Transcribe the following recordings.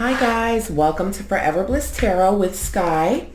Hi guys, welcome to Forever Bliss Tarot with Sky.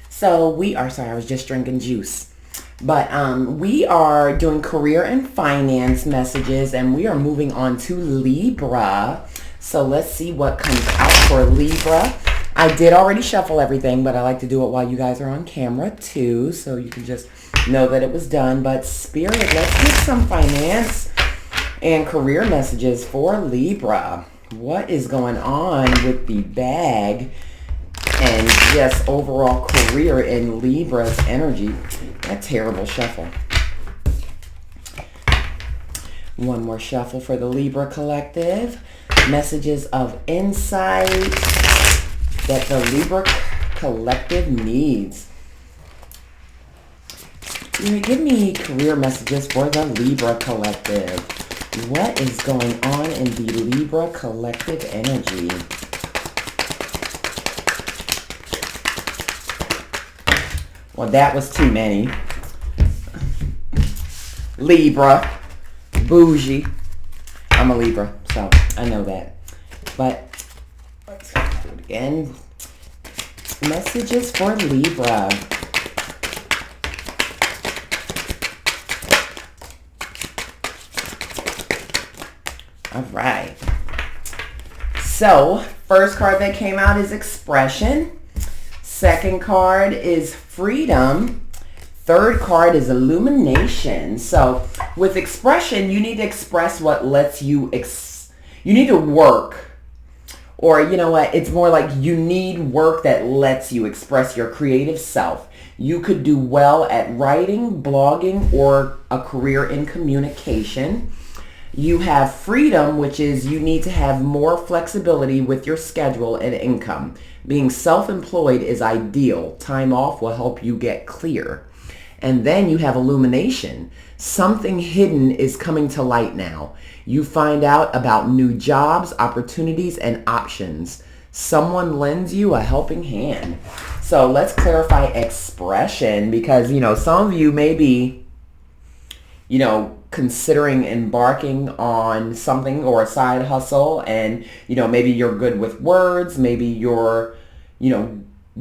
So I was just drinking juice. But we are doing career and finance messages and we are moving on to Libra. So let's see what comes out for Libra. I did already shuffle everything, but I like to do it while you guys are on camera too, so you can just know that it was done. But Spirit, let's get some finance and career messages for Libra. What is going on with the bag and just overall career in Libra's energy? That terrible shuffle. One more shuffle for the Libra collective. Messages of insight that the Libra collective needs. Give me career messages for the Libra collective. What is going on in the Libra collective energy? Well, that was too many. Libra. Bougie. I'm a Libra, so I know that. But let's do it again. Messages for Libra. All right. So, first card that came out is expression. Second card is freedom. Third card is illumination. So, with expression, you need to express what lets you, you need to work. Or, you know what, it's more like you need work that lets you express your creative self. You could do well at writing, blogging, or a career in communication. You have freedom, which is you need to have more flexibility with your schedule and income. Being self-employed is ideal. Time off will help you get clear. And then you have illumination. Something hidden is coming to light now. You find out about new jobs, opportunities, and options. Someone lends you a helping hand. So let's clarify expression because, some of you may be, considering embarking on something or a side hustle and, maybe you're good with words, maybe you're,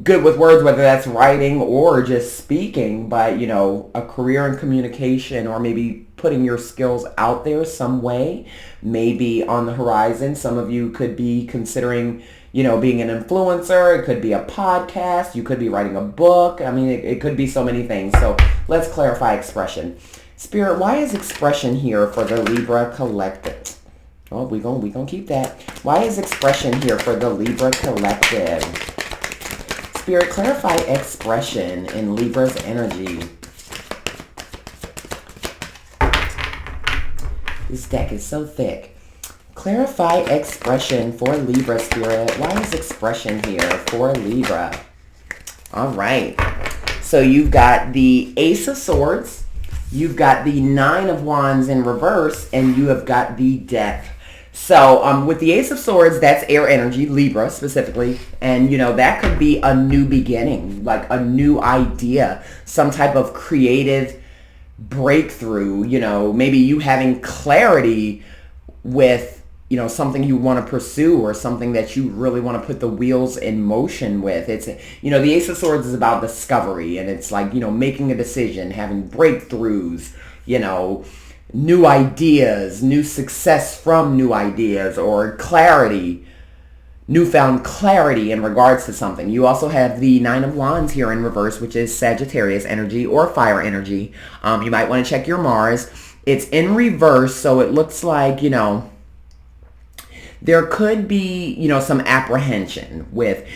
good with words, whether that's writing or just speaking, but, a career in communication or maybe putting your skills out there some way, maybe on the horizon. Some of you could be considering, being an influencer. It could be a podcast. You could be writing a book. I mean, it could be so many things. So let's clarify expression. Spirit, why is expression here for the Libra collective? Oh, we gonna keep that. Why is expression here for the Libra collective? Spirit, clarify expression in Libra's energy. This deck is so thick. Clarify expression for Libra, Spirit. Why is expression here for Libra? All right. So you've got the Ace of Swords. You've got the Nine of Wands in reverse, and you have got the Death. So with the Ace of Swords, that's air energy, Libra specifically. And, that could be a new beginning, like a new idea, some type of creative breakthrough, maybe you having clarity with, something you want to pursue or something that you really want to put the wheels in motion with. It's, the Ace of Swords is about discovery and it's like, making a decision, having breakthroughs, new ideas, new success from new ideas or clarity, newfound clarity in regards to something. You also have the Nine of Wands here in reverse, which is Sagittarius energy or fire energy. You might want to check your Mars. It's in reverse, so it looks like, there could be, some apprehension with,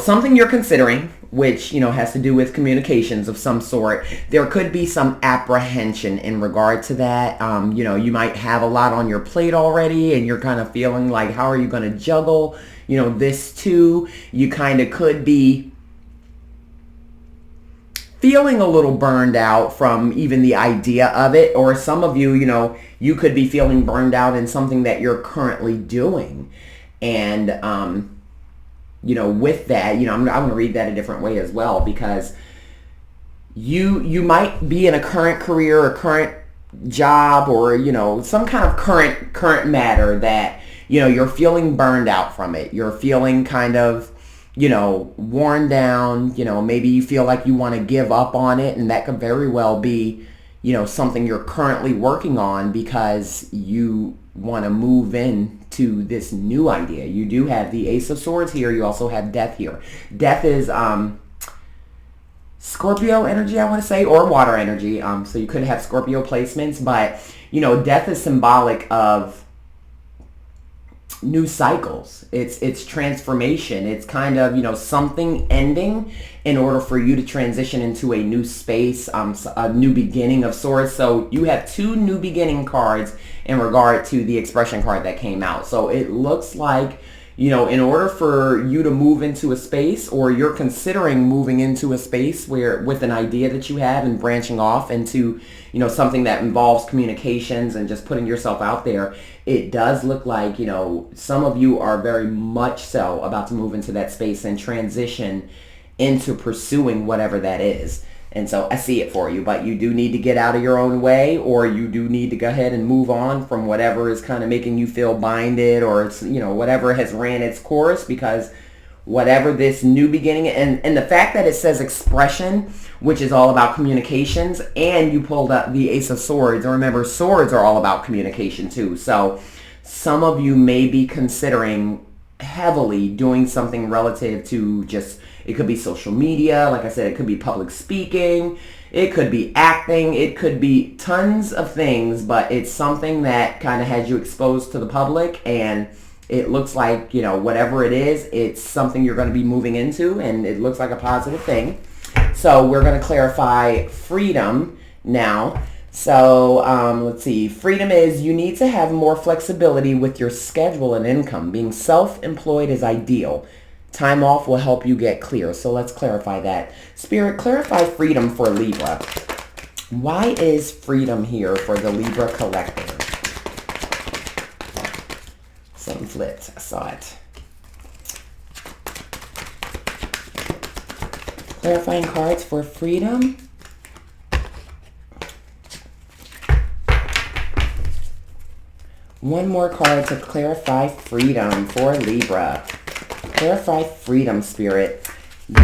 something you're considering, which, has to do with communications of some sort. There could be some apprehension in regard to that. You might have a lot on your plate already and you're kind of feeling like, how are you going to juggle, this too? You kind of could be feeling a little burned out from even the idea of it. Or some of you, you could be feeling burned out in something that you're currently doing. And, with that, I'm going to read that a different way as well, because you might be in a current career or current job or, some kind of current matter that, you know, you're feeling burned out from it. You're feeling kind of, you know, worn down. You know, maybe you feel like you want to give up on it, and that could very well be, you know, something you're currently working on because you want to move in to this new idea. You do have the Ace of Swords here. You also have Death here. Death is Scorpio energy, I want to say, or water energy. So you could have Scorpio placements, but, you know, Death is symbolic of new cycles. It's transformation. It's kind of, you know, something ending in order for you to transition into a new space, a new beginning of sorts. So you have two new beginning cards in regard to the expression card that came out. So it looks like, you know, in order for you to move into a space, or you're considering moving into a space where with an idea that you have and branching off into, you know, something that involves communications and just putting yourself out there, it does look like, you know, some of you are very much so about to move into that space and transition into pursuing whatever that is. And so I see it for you, but you do need to get out of your own way, or you do need to go ahead and move on from whatever is kind of making you feel binded, or it's, you know, whatever has ran its course, because whatever this new beginning, and the fact that it says expression, which is all about communications, and you pulled up the Ace of Swords, and remember, swords are all about communication too. So some of you may be considering heavily doing something relative to just, it could be social media, like I said, it could be public speaking, it could be acting, it could be tons of things, but it's something that kind of has you exposed to the public, and it looks like, you know, whatever it is, it's something you're going to be moving into, and it looks like a positive thing. So we're going to clarify freedom now. So let's see. Freedom is, you need to have more flexibility with your schedule and income. Being self-employed is ideal. Time off will help you get clear. So let's clarify that. Spirit, clarify freedom for Libra. Why is freedom here for the Libra collector? Same flipped. I saw it. Clarifying cards for freedom. One more card to clarify freedom for Libra. Clarify freedom, Spirit.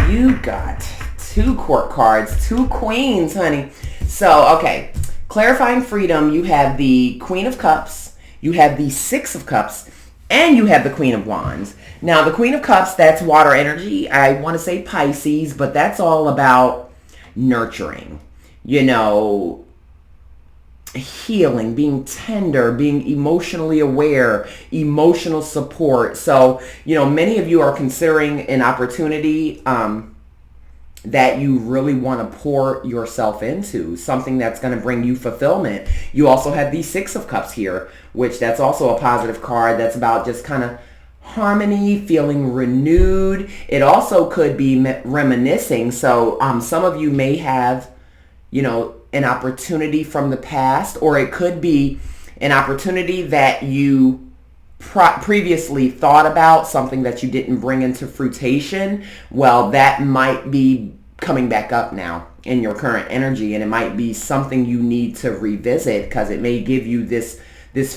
You got two court cards, two queens, honey. So, okay. Clarifying freedom, you have the Queen of Cups, you have the Six of Cups, and you have the Queen of Wands. Now, the Queen of Cups, that's water energy. I want to say Pisces, but that's all about nurturing. You know, healing, being tender, being emotionally aware, emotional support. So, you know, many of you are considering an opportunity that you really want to pour yourself into, something that's going to bring you fulfillment. You also have the Six of Cups here, which that's also a positive card. That's about just kind of harmony, feeling renewed. It also could be reminiscing. So some of you may have, you know, an opportunity from the past, or it could be an opportunity that you previously thought about, something that you didn't bring into fruition. Well, that might be coming back up now in your current energy, and it might be something you need to revisit because it may give you this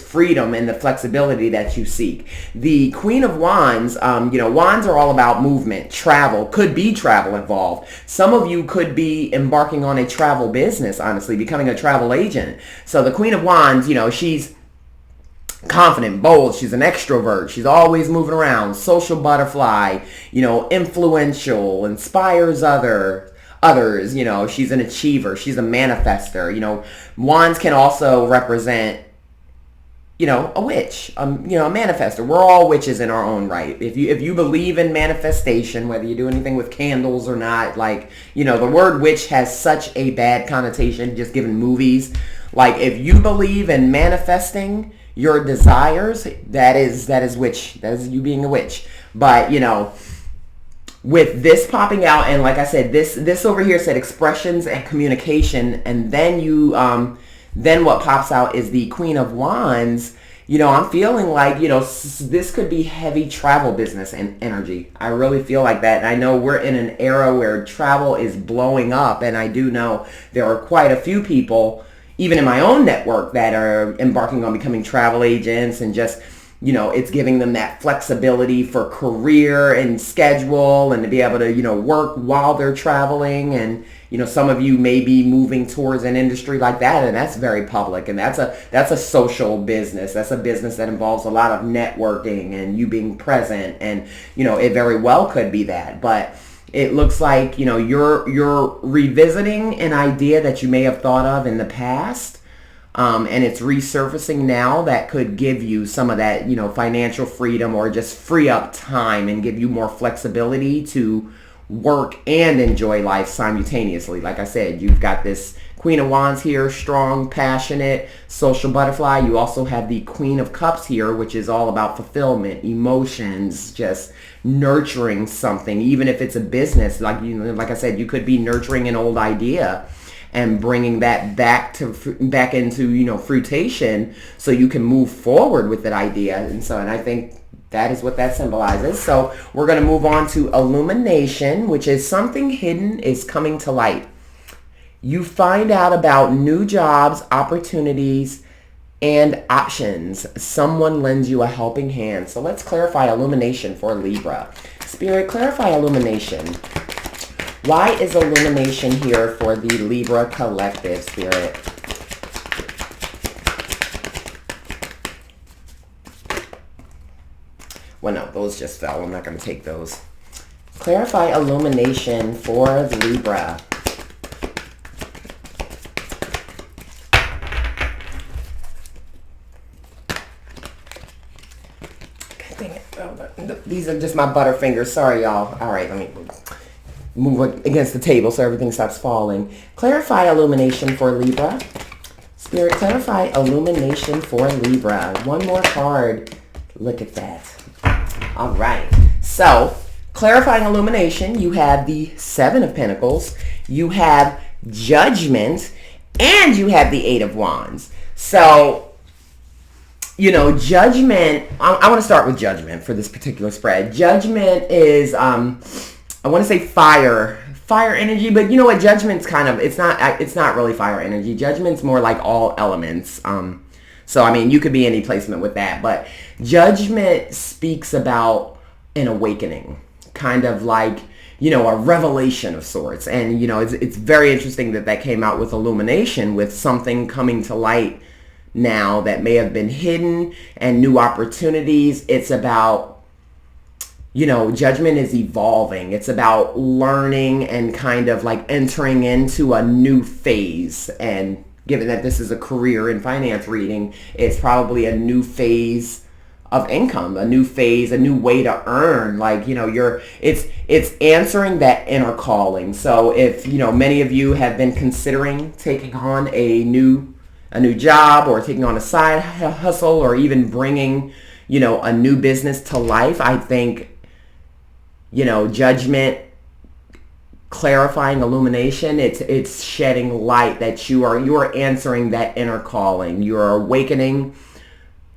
freedom and the flexibility that you seek. The Queen of Wands, you know, wands are all about movement, travel, could be travel involved. Some of you could be embarking on a travel business, honestly, becoming a travel agent. So the Queen of Wands, you know, she's confident, bold, she's an extrovert, she's always moving around, social butterfly, you know, influential, inspires others, you know, she's an achiever, she's a manifester. You know, wands can also represent, you know, a witch, you know, a manifester. We're all witches in our own right. If you believe in manifestation, whether you do anything with candles or not, like, you know, the word witch has such a bad connotation just given movies. Like, if you believe in manifesting your desires, that is witch. That is you being a witch. But, you know, with this popping out, and like I said, this over here said expressions and communication, and then you then what pops out is the Queen of Wands. You know, I'm feeling like, you know, this could be heavy travel business and energy. I really feel like that. And I know we're in an era where travel is blowing up, and I do know there are quite a few people, even in my own network, that are embarking on becoming travel agents and just, it's giving them that flexibility for career and schedule, and to be able to, work while they're traveling. And, some of you may be moving towards an industry like that, and that's very public, and that's a social business. That's a business that involves a lot of networking and you being present, and, it very well could be that. But it looks like, you're revisiting an idea that you may have thought of in the past. And it's resurfacing now that could give you some of that, financial freedom, or just free up time and give you more flexibility to work and enjoy life simultaneously. Like I said, you've got this Queen of Wands here, strong, passionate, social butterfly. You also have the Queen of Cups here, which is all about fulfillment, emotions, just nurturing something, even if it's a business. Like I said, you could be nurturing an old idea and bringing that back into fruition, so you can move forward with that idea. And I think that is what that symbolizes. So we're going to move on to Illumination, which is something hidden is coming to light. You find out about new jobs, opportunities, and options. Someone lends you a helping hand. So let's clarify Illumination for Libra. Spirit, clarify Illumination. Why is Illumination here for the Libra collective, Spirit? Well, no, those just fell. I'm not going to take those. Clarify Illumination for Libra. Dang it. Oh, these are just my butterfingers. Sorry, y'all. All right, let me move against the table so everything stops falling. Clarify Illumination for Libra. Spirit, clarify Illumination for Libra. One more card. Look at that. All right. So, clarifying Illumination, you have the Seven of Pentacles, you have Judgment, and you have the Eight of Wands. So, Judgment, I want to start with Judgment for this particular spread. Judgment is, I want to say fire energy, but you know what? Judgment's it's not really fire energy. Judgment's more like all elements. So, I mean, you could be any placement with that, but Judgment speaks about an awakening, kind of like, a revelation of sorts. And, it's very interesting that came out with Illumination, with something coming to light now that may have been hidden, and new opportunities. It's about, Judgment is evolving. It's about learning and kind of like entering into a new phase. And given that this is a career and finance reading, it's probably a new phase of income, a new phase, a new way to earn. Like, it's answering that inner calling. So if, many of you have been considering taking on a new job, or taking on a side hustle, or even bringing, a new business to life, I think, Judgment, clarifying Illumination, it's shedding light that you are answering that inner calling. You are awakening,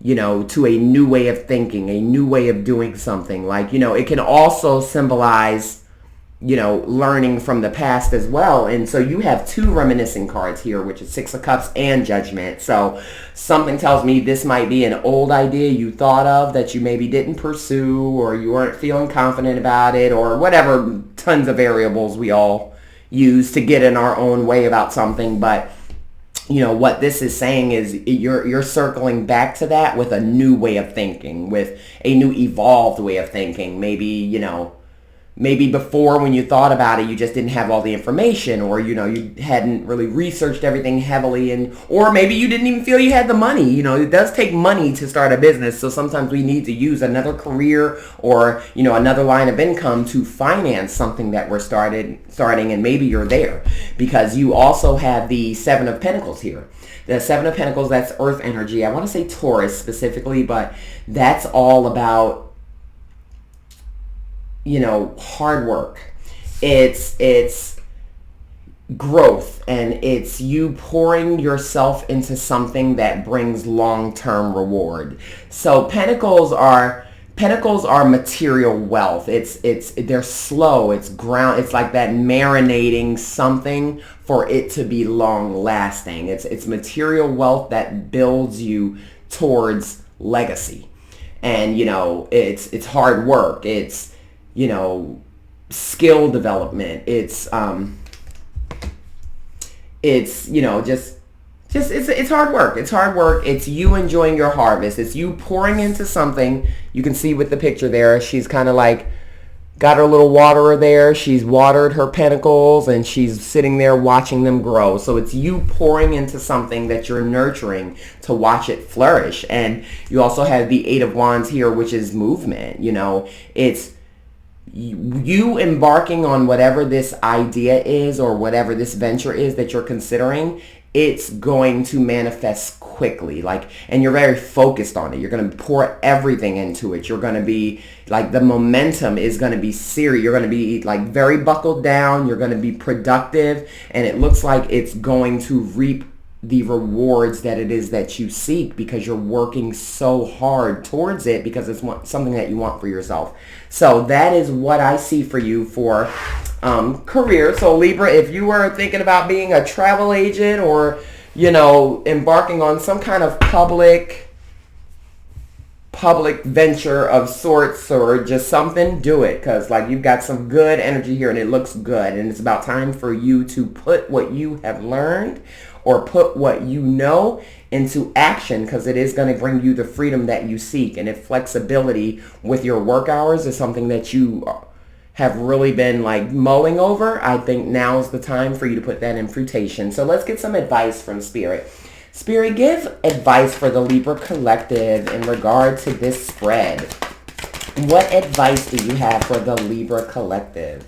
to a new way of thinking, a new way of doing something. Like, it can also symbolize, learning from the past as well. And so you have two reminiscing cards here, which is Six of Cups and Judgment. So something tells me this might be an old idea you thought of that you maybe didn't pursue, or you weren't feeling confident about it, or whatever, tons of variables we all use to get in our own way about something. But what this is saying is you're circling back to that with a new way of thinking, with a new evolved way of thinking. Maybe before, when you thought about it, you just didn't have all the information, or, you hadn't really researched everything heavily, or maybe you didn't even feel you had the money. It does take money to start a business. So sometimes we need to use another career, or, another line of income to finance something that we're starting. And maybe you're there because you also have the Seven of Pentacles here. The Seven of Pentacles, that's earth energy. I want to say Taurus specifically, but that's all about, hard work. It's growth, and it's you pouring yourself into something that brings long-term reward. So Pentacles are material wealth. They're slow. It's ground. It's like that marinating something for it to be long lasting. It's material wealth that builds you towards legacy. And, you know, it's hard work. It's, you know, skill development. It's you know, just it's hard work. It's hard work. It's you enjoying your harvest. It's you pouring into something. You can see with the picture there, she's kind of like got her little waterer there. She's watered her pentacles and she's sitting there watching them grow. So it's you pouring into something that you're nurturing to watch it flourish. And you also have the Eight of Wands here, which is movement. You know, it's you embarking on whatever this idea is or whatever this venture is that you're considering. It's going to manifest quickly, like, and you're very focused on it. You're going to pour everything into it. You're going to be like, the momentum is going to be serious. You're going to be like very buckled down. You're going to be productive, and it looks like it's going to reap the rewards that it is that you seek, because you're working so hard towards it, because it's something that you want for yourself. So that is what I see for you for career. So Libra, if you were thinking about being a travel agent, or, you know, embarking on some kind of public venture of sorts, or just something, do it, because like you've got some good energy here and it looks good, and it's about time for you to put what you have learned or put what you know into action, because it is going to bring you the freedom that you seek. And if flexibility with your work hours is something that you have really been like mulling over, I think now is the time for you to put that in fruition. So let's get some advice from Spirit. Spirit, give advice for the Libra collective in regard to this spread. What advice do you have for the Libra collective?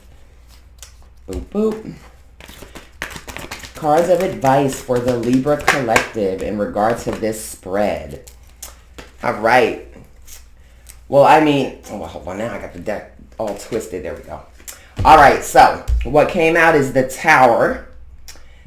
Boop, boop. Cards of advice for the Libra collective in regard to this spread. All right. Well, I mean, oh, hold on. Now I got the deck all twisted. There we go. All right. So what came out is the Tower,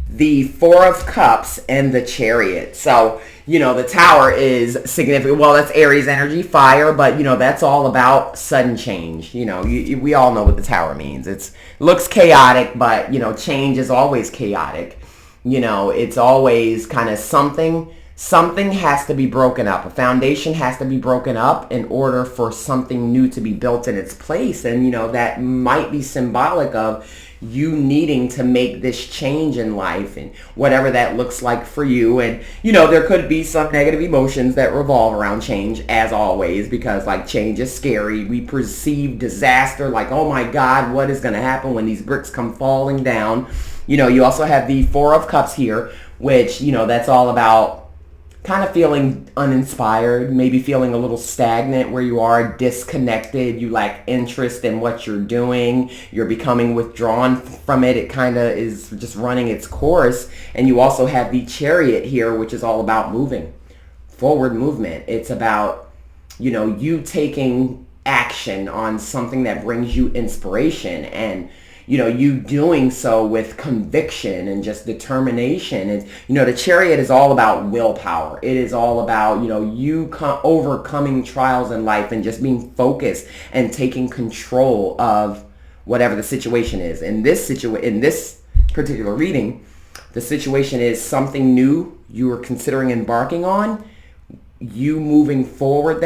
the Four of Cups, and the Chariot. So, you know, the Tower is significant. Well, that's Aries energy, fire, but, you know, that's all about sudden change. You know, we all know what the Tower means. It looks chaotic, but, you know, change is always chaotic. You know, it's always kind of something has to be broken up. A foundation has to be broken up in order for something new to be built in its place. And, you know, that might be symbolic of you needing to make this change in life, and whatever that looks like for you. And, you know, there could be some negative emotions that revolve around change, as always, because like change is scary. We perceive disaster like, oh my God, what is going to happen when these bricks come falling down? You know, you also have the Four of Cups here, which, you know, that's all about kind of feeling uninspired, maybe feeling a little stagnant where you are, disconnected, you lack interest in what you're doing, you're becoming withdrawn from it, it kind of is just running its course. And you also have the Chariot here, which is all about moving, forward movement. It's about, you know, you taking action on something that brings you inspiration, and, you know, you doing so with conviction and just determination. And, you know, the Chariot is all about willpower. It is all about, you know, you overcoming trials in life and just being focused and taking control of whatever the situation is. In this particular reading, the situation is something new you are considering embarking on. You moving forward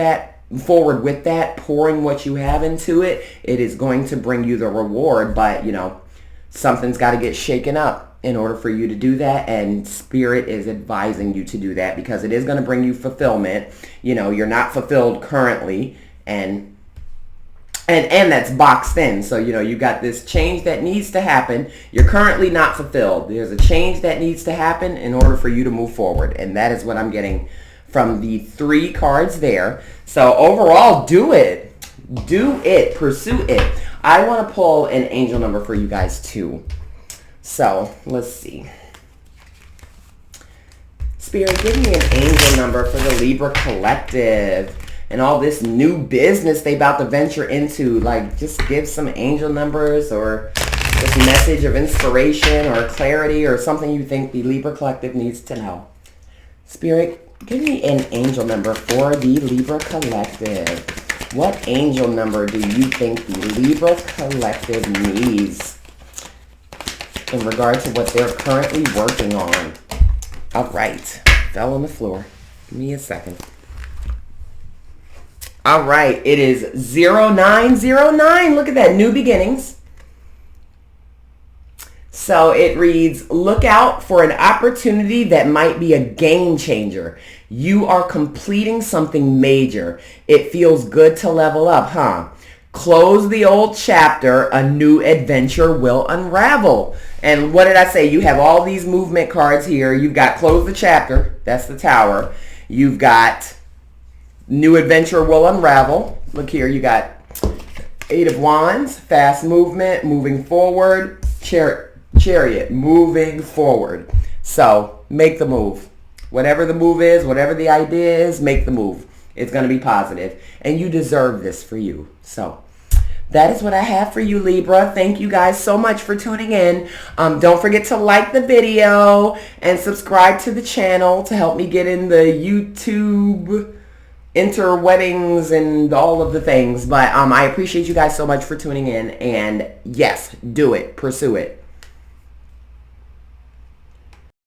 with that, pouring what you have into it, it is going to bring you the reward. But, you know, something's got to get shaken up in order for you to do that, and Spirit is advising you to do that, because it is going to bring you fulfillment. You know, you're not fulfilled currently, and that's boxed in. So, you know, you got this change that needs to happen. You're currently not fulfilled. There's a change that needs to happen in order for you to move forward, and that is what I'm getting from the 3 cards there. So overall, do it, pursue it. I want to pull an angel number for you guys too. So let's see. Spirit, give me an angel number for the Libra collective and all this new business they about to venture into. Like, just give some angel numbers, or this message of inspiration or clarity, or something you think the Libra collective needs to know. Spirit, give me an angel number for the Libra collective. What angel number do you think the Libra collective needs in regard to what they're currently working on? All right. Fell on the floor. Give me a second. All right, it is 0909. Look at that, new beginnings. So it reads, look out for an opportunity that might be a game changer. You are completing something major. It feels good to level up, huh? Close the old chapter. A new adventure will unravel. And what did I say? You have all these movement cards here. You've got close the chapter. That's the Tower. You've got new adventure will unravel. Look here. You got Eight of Wands, fast movement, moving forward, Chariot, moving forward. So make the move. Whatever the move is, whatever the idea is, make the move. It's going to be positive. And you deserve this for you. So that is what I have for you, Libra. Thank you guys so much for tuning in. Don't forget to like the video and subscribe to the channel to help me get in the YouTube interweddings and all of the things. But I appreciate you guys so much for tuning in. And yes, do it. Pursue it.